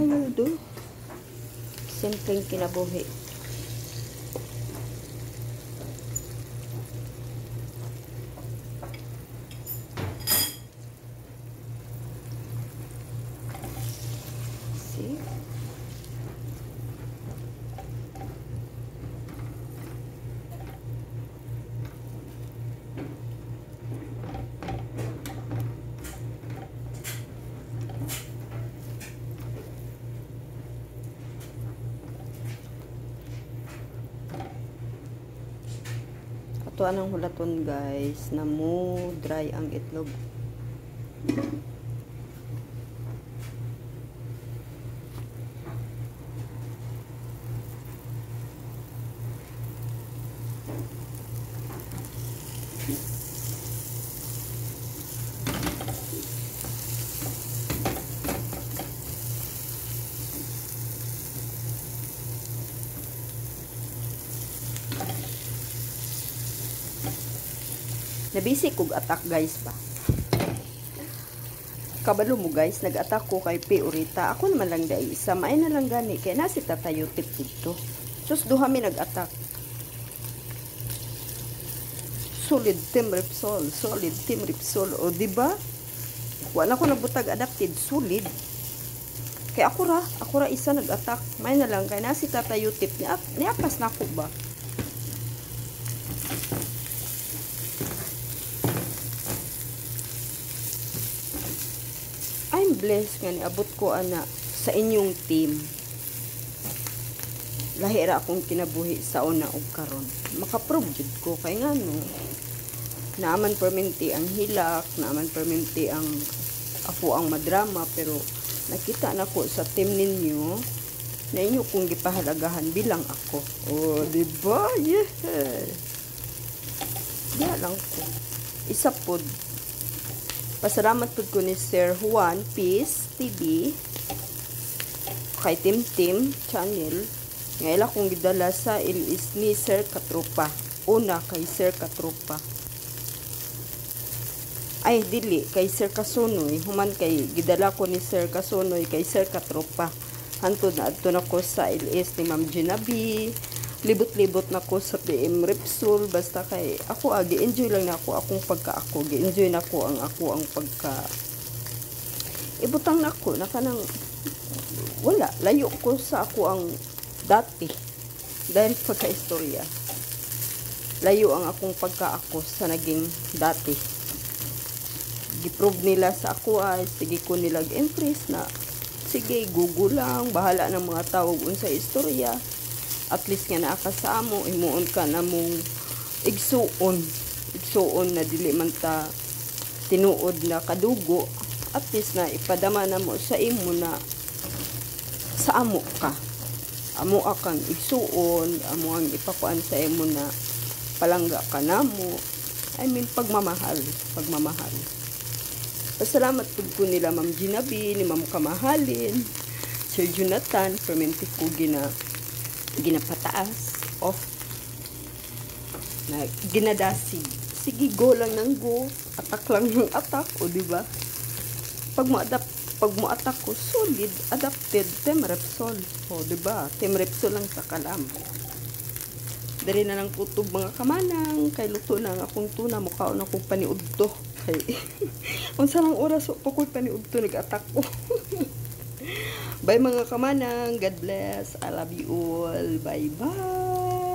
Wild do. Simpleng kinabuhi. See? Ato anang hulaton guys na mo dry ang itlog. Nabisi kog attack guys ba. Kabalo mo guys, nag-attack ko kay Piorita. Ako naman lang dai isa, may na lang gani kay nasi tatayo tip dito. Sus duha mi nag-attack. Solid team Repsol, solid team Repsol. O di ba? Wala ko nabutag adapted, solid. Kay ako ra isa nag-attack. May na lang kay nasi tatayo tip niya pas na ko ba. I'm blessed nga niabot ko ana sa inyong team. Lahira akong kinabuhi sa una ug karon. Makaprove jud ko kay ngano. Naaman perminti ang hilak, naaman perminti ang ako ang madrama, pero nakita na ko sa team ninyo na inyo kong gipahalagahan bilang ako. Oh, di ba? Yeah. Diya lang ko. Isa pod. Pasalamat po ko ni Sir Juan Peace TV kay Tim Channel. Ngayon akong gidala sa ilis ni Sir Katropa. Una kay Sir Katropa. Ay, dili. Kay Sir Kasunoy. Human kay gidala ko ni Sir Kasunoy kay Sir Katropa. Hantod na adto na ko sa ilis ni Ma'am Ginabi. Libot-libot na ko sa PM Repsol. Basta kay ako gi-enjoy lang na ako akong pagka-ako. Gi-enjoy na ko ang ako ang pagka ibutang na ko na kanang wala. Layo ko sa ako ang dati. Dahil pagka-istorya. Layo ang akong pagka-ako sa naging dati. Giprove nila sa ako ay sige ko nila impress na sige, Google lang. Bahala ng mga tawag sa istorya. At least nga naaka sa amo, imuon ka na mong igsuon na dili man ta tinuod na kadugo. At least na ipadama na mo sa imo na sa amo ka. Amo akang igsuon, amo ang ipakuan sa imo na palangga ka na mo. I mean, pagmamahal. Pasalamat po ko nila Ma'am Ginabi, ni Ma'am Kamahalin, Sir Jonathan, perminti ko ginapataas off na ginadasig. Sige, go lang ng go, attack lang ng attack, o diba? Pag mo attack ko, solid, adapted, Team Repsol, o diba? Team Repsol lang sa kalam. Dari na lang kutob mga kamanang, kay luto na ang akong tuna, mukha na akong paniudto. Kay, unsa lang oras ko ko'y paniudto, nag-attack ko. Bye mga kamanang. God bless. I love you all. Bye-bye.